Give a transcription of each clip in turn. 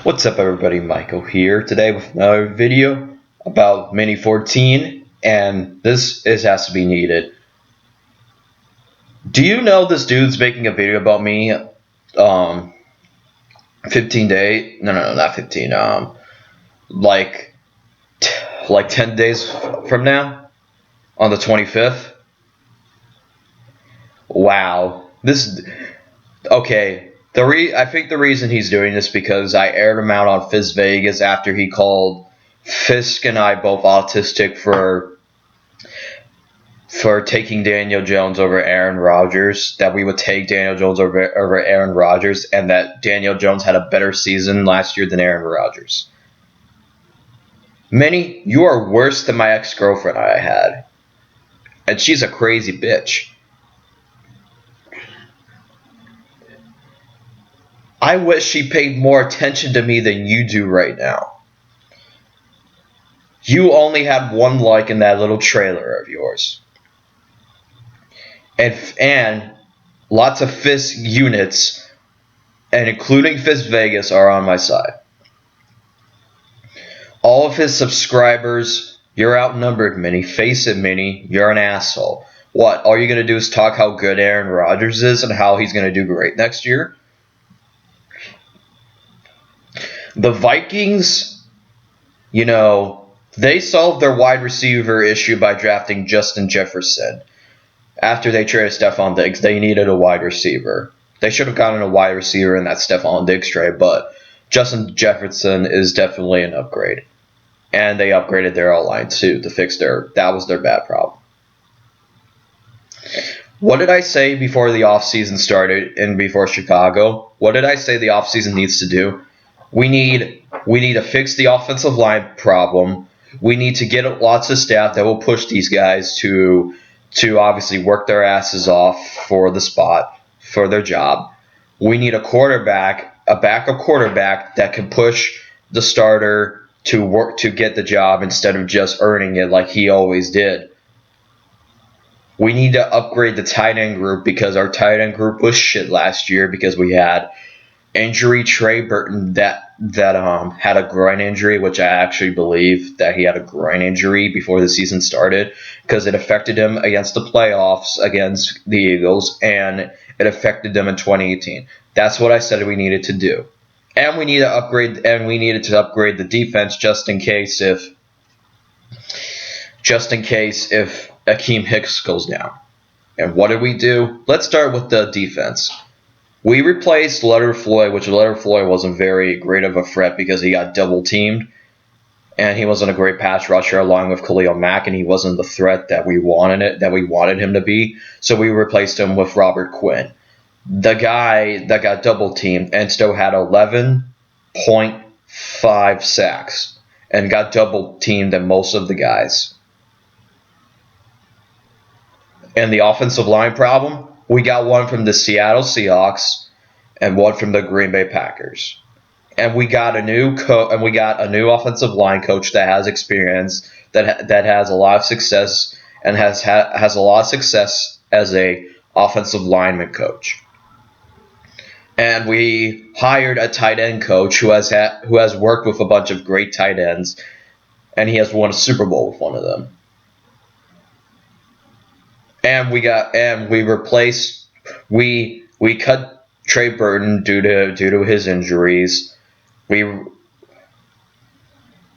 What's up everybody, Michael here today with another video about Mini 14, and this has to be needed. Do you know this dude's making a video about me 15 days, no, not 15, like 10 days from now on the 25th? Wow. Okay. I think the reason he's doing this because I aired him out on Fizz Vegas after he called Fisk and I both autistic for taking Daniel Jones over Aaron Rodgers. That we would take Daniel Jones over Aaron Rodgers, and that Daniel Jones had a better season last year than Aaron Rodgers. Minnie, you are worse than my ex-girlfriend I had, and she's a crazy bitch. I wish she paid more attention to me than you do right now. You only had one like in that little trailer of yours. And lots of Fisk units, and including Fizz Vegas, are on my side. All of his subscribers, you're outnumbered, Minnie. Face it, Minnie. You're an asshole. What? All you're going to do is talk how good Aaron Rodgers is and how he's going to do great next year? The Vikings, they solved their wide receiver issue by drafting Justin Jefferson. After they traded Stephon Diggs, they needed a wide receiver. They should have gotten a wide receiver in that Stephon Diggs trade, but Justin Jefferson is definitely an upgrade. And they upgraded their O-line too to fix that was their bad problem. What did I say before the offseason started and before Chicago? What did I say the offseason needs to do? We need to fix the offensive line problem. We need to get lots of staff that will push these guys to obviously work their asses off for the spot, for their job. We need a backup quarterback that can push the starter to work to get the job instead of just earning it like he always did. We need to upgrade the tight end group because our tight end group was shit last year because we had injury Trey Burton that had a groin injury, which I actually believe that he had a groin injury before the season started because it affected him against the playoffs against the Eagles, and it affected them in 2018. That's what I said we needed to do. And we needed to upgrade the defense just in case if Akeem Hicks goes down. And what did we do? Let's start with the defense. We replaced Leonard Floyd, which Leonard Floyd wasn't very great of a threat because he got double teamed, and he wasn't a great pass rusher along with Khalil Mack, and he wasn't the threat that we wanted him to be. So we replaced him with Robert Quinn, the guy that got double teamed and still had 11.5 sacks and got double teamed than most of the guys. And the offensive line problem, we got one from the Seattle Seahawks and one from the Green Bay Packers. And we got a new offensive line coach that has experience, that has a lot of success and has a lot of success as a offensive lineman coach. And we hired a tight end coach who has worked with a bunch of great tight ends, and he has won a Super Bowl with one of them. And we cut Trey Burton due to his injuries.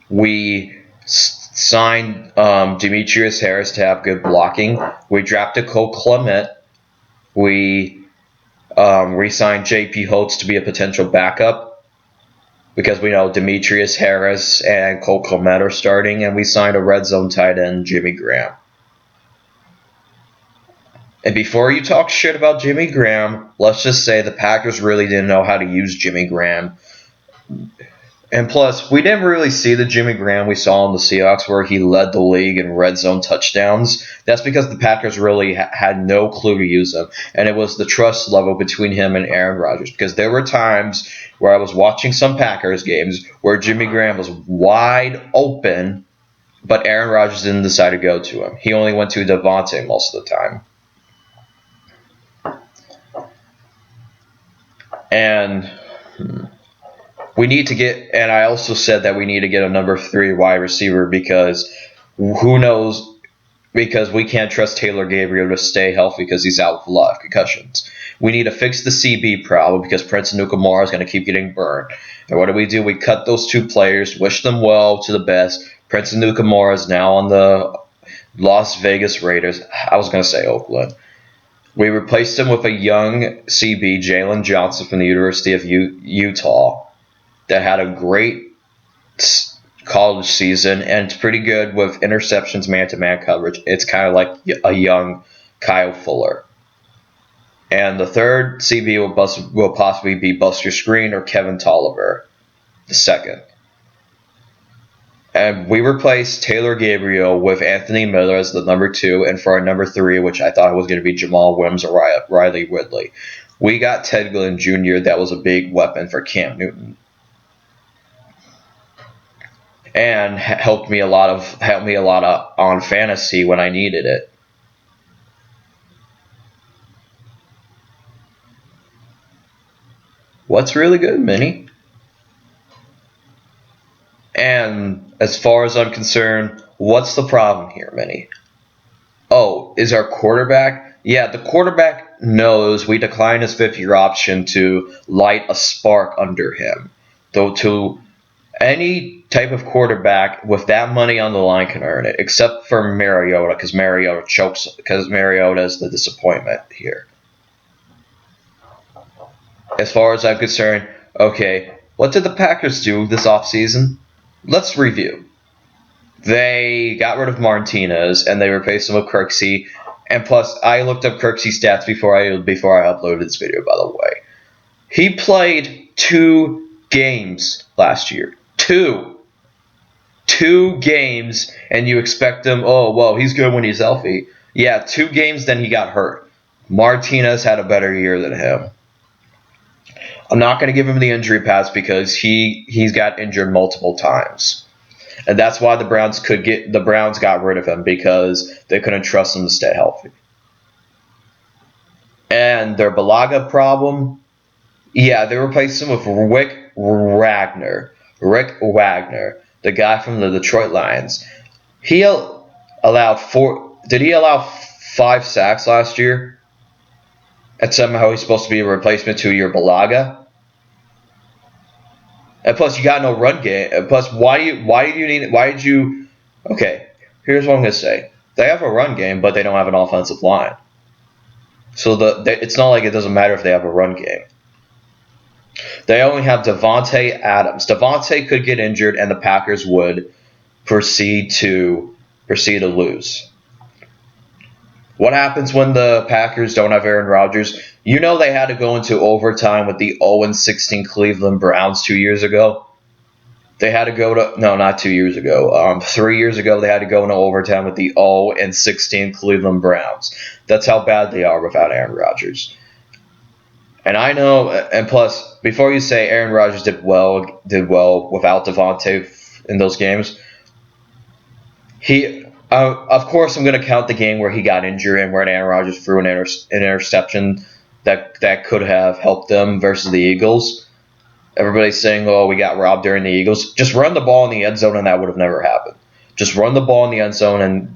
We signed Demetrius Harris to have good blocking. We drafted Cole Clement. We re-signed J.P. Holtz to be a potential backup because we know Demetrius Harris and Cole Clement are starting, and we signed a red zone tight end, Jimmy Graham. And before you talk shit about Jimmy Graham, let's just say the Packers really didn't know how to use Jimmy Graham. And plus, we didn't really see the Jimmy Graham we saw in the Seahawks where he led the league in red zone touchdowns. That's because the Packers really had no clue to use him. And it was the trust level between him and Aaron Rodgers. Because there were times where I was watching some Packers games where Jimmy Graham was wide open, but Aaron Rodgers didn't decide to go to him. He only went to Devontae most of the time. And We need to get, and I also said that we need to get a number 3 wide receiver because who knows, because we can't trust Taylor Gabriel to stay healthy because he's out with a lot of concussions. We need to fix the CB problem because Prince Amukamara is going to keep getting burned. And what do? We cut those 2 players, wish them well to the best. Prince Amukamara is now on the Las Vegas Raiders. I was going to say Oakland. We replaced him with a young CB, Jalen Johnson from the University of Utah, that had a great college season and it's pretty good with interceptions, man-to-man coverage. It's kind of like a young Kyle Fuller. And the third CB will possibly be Buster Screen or Kevin Tolliver, the second. And we replaced Taylor Gabriel with Anthony Miller as the number 2, and for our number 3, which I thought was going to be Jamal Williams or Riley Ridley, we got Ted Glenn Jr. That was a big weapon for Cam Newton. And helped me a lot on fantasy when I needed it. What's really good, Minnie? And as far as I'm concerned, what's the problem here, Minnie? Oh, is our quarterback? Yeah, the quarterback knows we declined his 5th-year option to light a spark under him. Though to any type of quarterback with that money on the line can earn it, except for Mariota, because Mariota chokes, because Mariota is the disappointment here. As far as I'm concerned, okay, what did the Packers do this offseason? Let's review. They got rid of Martinez and they replaced him with Kirksey. And plus, I looked up Kirksey's stats before I uploaded this video, by the way. He played 2 games last year. 2 games, and you expect him, oh, well, he's good when he's healthy. Yeah, 2 games, then he got hurt. Martinez had a better year than him. I'm not going to give him the injury pass because he's got injured multiple times. And that's why the Browns got rid of him, because they couldn't trust him to stay healthy. And their Balaga problem, yeah, they replaced him with Rick Wagner, the guy from the Detroit Lions. He allowed 5 sacks last year? And somehow he's supposed to be a replacement to your Balaga? And plus, you got no run game. And plus, okay, here's what I'm going to say. They have a run game, but they don't have an offensive line. So it's not like it doesn't matter if they have a run game. They only have Devontae Adams. Devontae could get injured, and the Packers would proceed to lose. What happens when the Packers don't have Aaron Rodgers? You know they had to go into overtime with the 0-16 Cleveland Browns 2 years ago. They had to go to – no, not 2 years ago. 3 years ago, they had to go into overtime with the 0-16 Cleveland Browns. That's how bad they are without Aaron Rodgers. And I know – and plus, before you say Aaron Rodgers did well without Devontae in those games, of course, I'm going to count the game where he got injured and where Aaron Rodgers threw an interception that could have helped them versus the Eagles. Everybody's saying, oh, we got robbed during the Eagles. Just run the ball in the end zone and that would have never happened. Just run the ball in the end zone and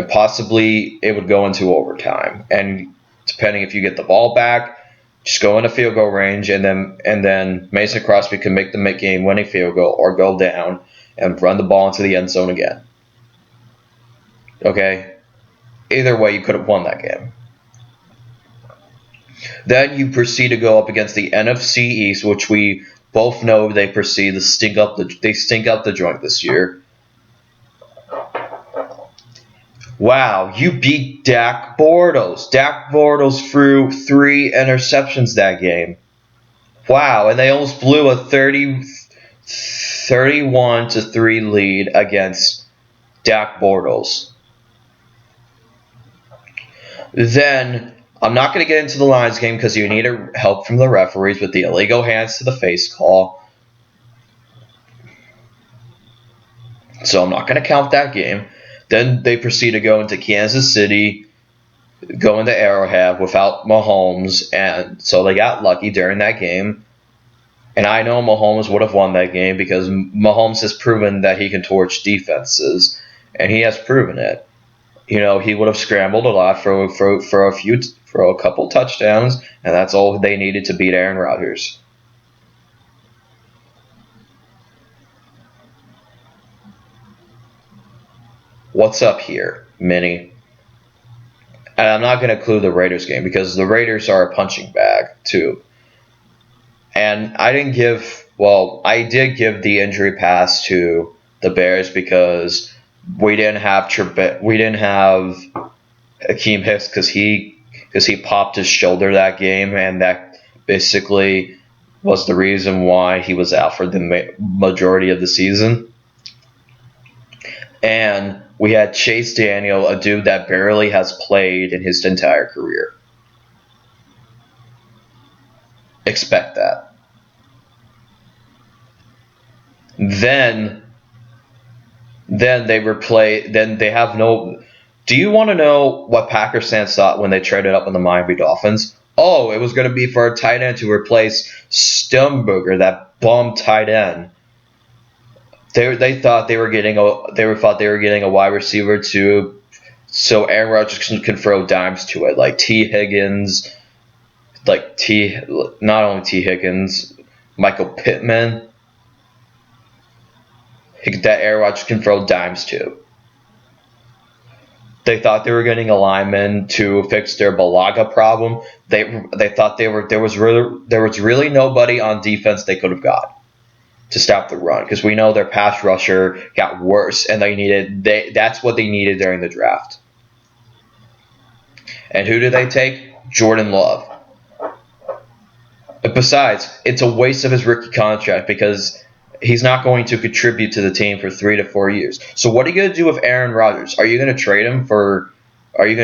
possibly it would go into overtime. And depending if you get the ball back, just go into field goal range and then Mason Crosby can make the game-winning field goal or go down and run the ball into the end zone again. Okay? Either way, you could have won that game. Then you proceed to go up against the NFC East, which we both know they proceed to stink up the joint this year. Wow, you beat Dak Bortles. Dak Bortles threw 3 interceptions that game. Wow, and they almost blew a 31-3 lead against Dak Bortles. Then, I'm not going to get into the Lions game because you need help from the referees with the illegal hands to the face call. So I'm not going to count that game. Then they proceed to go into Kansas City, go into Arrowhead without Mahomes, and so they got lucky during that game. And I know Mahomes would have won that game because Mahomes has proven that he can torch defenses, and he has proven it. He would have scrambled a lot for a couple touchdowns, and that's all they needed to beat Aaron Rodgers. What's up here, Minnie? And I'm not going to include the Raiders game because the Raiders are a punching bag too. And I did give the injury pass to the Bears because we didn't have Akeem Hicks because he popped his shoulder that game, and that basically was the reason why he was out for the majority of the season. And we had Chase Daniel, a dude that barely has played in his entire career. Expect that. Then Then they have no. Do you want to know what Packers fans thought when they traded up in the Miami Dolphins? Oh, it was going to be for a tight end to replace Stumberger, that bum tight end. They thought they were getting a wide receiver too, so Aaron Rodgers can throw dimes to it, like T Higgins, not only T Higgins, Michael Pittman, that Aaron Rodgers can throw dimes to. They thought they were getting a lineman to fix their Balaga problem. They thought there was really nobody on defense they could have got to stop the run, because we know their pass rusher got worse, and that's what they needed during the draft. And who did they take? Jordan Love. Besides, it's a waste of his rookie contract because he's not going to contribute to the team for 3 to 4 years. So what are you going to do with Aaron Rodgers? Are you going to trade him? Or are you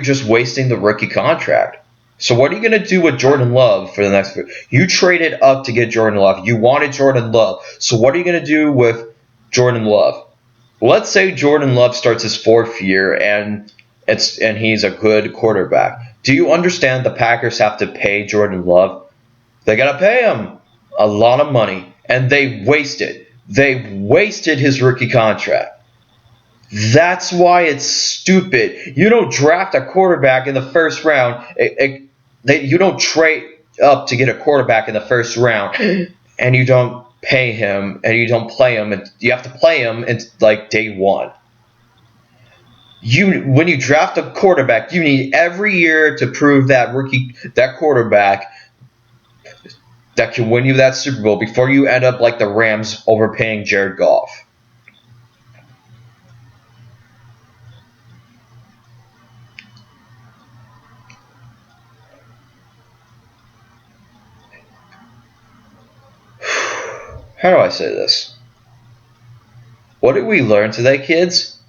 just wasting the rookie contract? So what are you going to do with Jordan Love for the next? You traded up to get Jordan Love. You wanted Jordan Love. So what are you going to do with Jordan Love? Let's say Jordan Love starts his 4th year and he's a good quarterback. Do you understand the Packers have to pay Jordan Love? They got to pay him a lot of money, and they wasted his rookie contract. That's why it's stupid. You don't draft a quarterback in the first round. You don't trade up to get a quarterback in the first round, and you don't pay him, and you don't play him, and you have to play him in like day one. When you draft a quarterback, you need every year to prove that quarterback that can win you that Super Bowl before you end up like the Rams overpaying Jared Goff. How do I say this? What did we learn today, kids?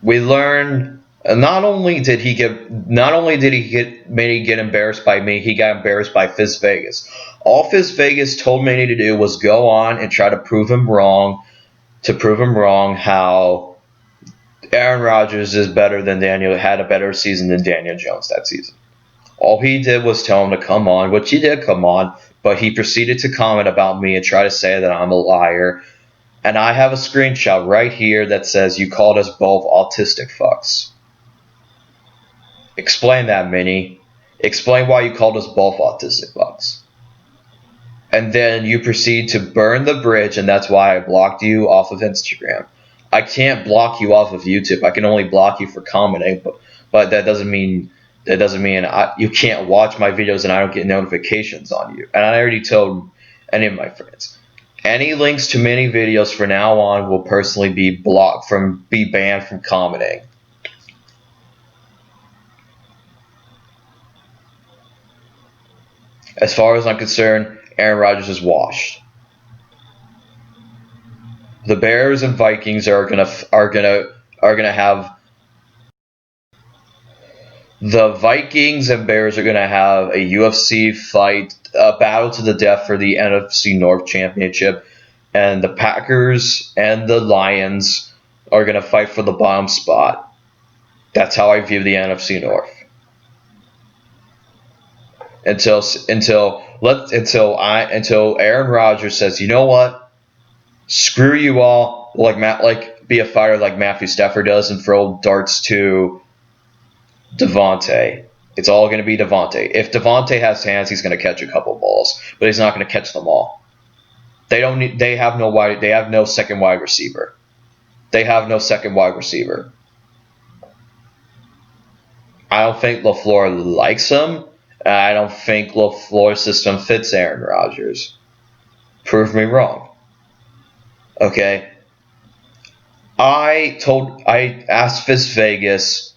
We learned not only did he get embarrassed by me, he got embarrassed by Fizz Vegas. All Fizz Vegas told Manny to do was go on and try to prove him wrong, how Aaron Rodgers had a better season than Daniel Jones that season. All he did was tell him to come on, which he did come on, but he proceeded to comment about me and try to say that I'm a liar. And I have a screenshot right here that says you called us both autistic fucks. Explain that, Minnie. Explain why you called us both autistic fucks. And then you proceed to burn the bridge, and that's why I blocked you off of Instagram. I can't block you off of YouTube. I can only block you for commenting, but that doesn't mean you can't watch my videos and I don't get notifications on you. And I already told any of my friends. Any links to many videos from now on will personally be banned from commenting. As far as I'm concerned, Aaron Rodgers is washed. The Bears and Vikings are gonna have. The Vikings and Bears are going to have a UFC fight, a battle to the death for the NFC North Championship. And the Packers and the Lions are going to fight for the bottom spot. That's how I view the NFC North. until Aaron Rodgers says, you know what, screw you all, like be a fighter like Matthew Stafford does and throw darts to Devontae. It's all going to be Devontae. If Devontae has hands, he's going to catch a couple balls, but he's not going to catch them all. They don't need. They have no second wide receiver. They have no second wide receiver. I don't think LaFleur likes him. I don't think LaFleur's system fits Aaron Rodgers. Prove me wrong. Okay. I asked Fizz Vegas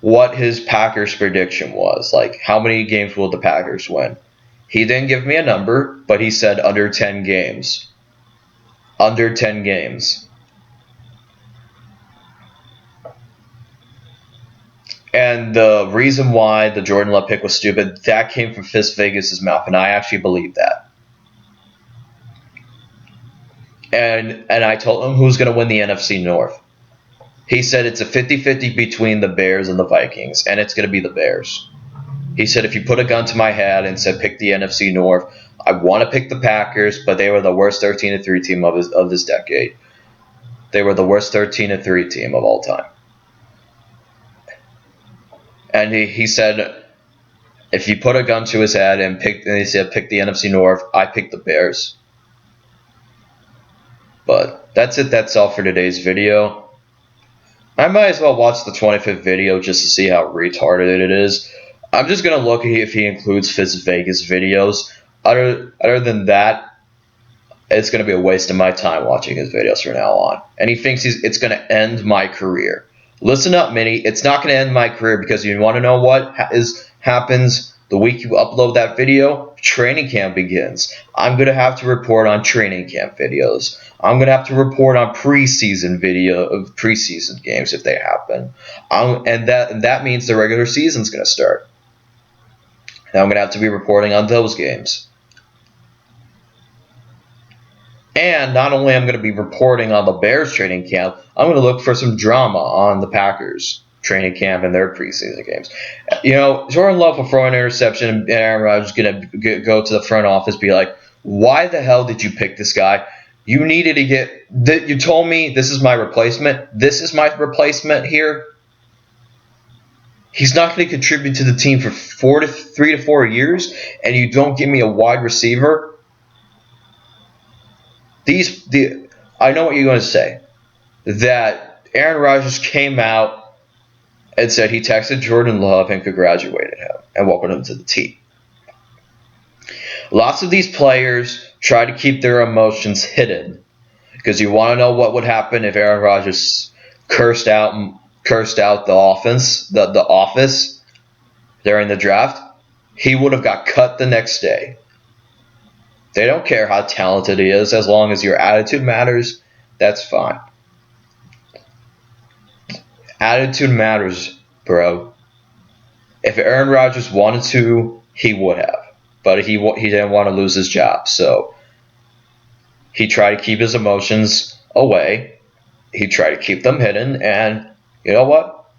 what his Packers prediction was. Like, how many games will the Packers win? He didn't give me a number, but he said under 10 games. Under 10 games. And the reason why the Jordan Love pick was stupid, that came from Fizz Vegas' mouth, and I actually believe that. And I told him who's going to win the NFC North. He said it's a 50-50 between the Bears and the Vikings, and it's going to be the Bears. He said if you put a gun to my head and said pick the NFC North, I want to pick the Packers, but they were the worst 13-3 team of this decade. They were the worst 13-3 team of all time. And he said if you put a gun to his head and he said pick the NFC North, I picked the Bears. But that's it. That's all for today's video. I might as well watch the 25th video just to see how retarded it is. I'm just going to look if he includes Fizz Vegas videos. Other than that, it's going to be a waste of my time watching his videos from now on. And he thinks it's going to end my career. Listen up, Minnie. It's not going to end my career because you want to know what happens the week you upload that video? Training camp begins. I'm going to have to report on training camp videos. I'm going to have to report on preseason games if they happen. And that means the regular season's going to start. And I'm going to have to be reporting on those games. And not only am I going to be reporting on the Bears training camp, I'm going to look for some drama on the Packers training camp and their preseason games. You know, Jordan Love will throw an interception and Aaron Rodgers is going to go to the front office and be like, why the hell did you pick this guy? You needed to get – you told me this is my replacement. This is my replacement here. He's not going to contribute to the team for 3 to 4 years, and you don't give me a wide receiver. I know what you're going to say. That Aaron Rodgers came out and said he texted Jordan Love and congratulated him and welcomed him to the team. Lots of these players try to keep their emotions hidden because you want to know what would happen if Aaron Rodgers cursed out the office during the draft. He would have got cut the next day. They don't care how talented he is as long as your attitude matters. That's fine. Attitude matters, bro. If Aaron Rodgers wanted to, he would have. But he didn't want to lose his job. So he tried to keep his emotions away. He tried to keep them hidden. And you know what?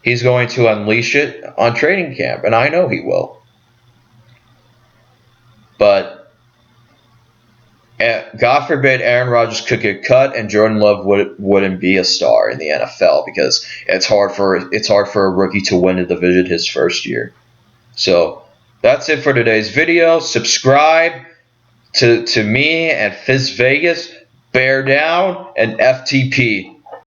He's going to unleash it on training camp. And I know he will. But God forbid Aaron Rodgers could get cut and Jordan Love wouldn't be a star in the NFL because it's hard for a rookie to win a division his first year. So that's it for today's video. Subscribe to me and Fizz Vegas, Bear Down, and FTP.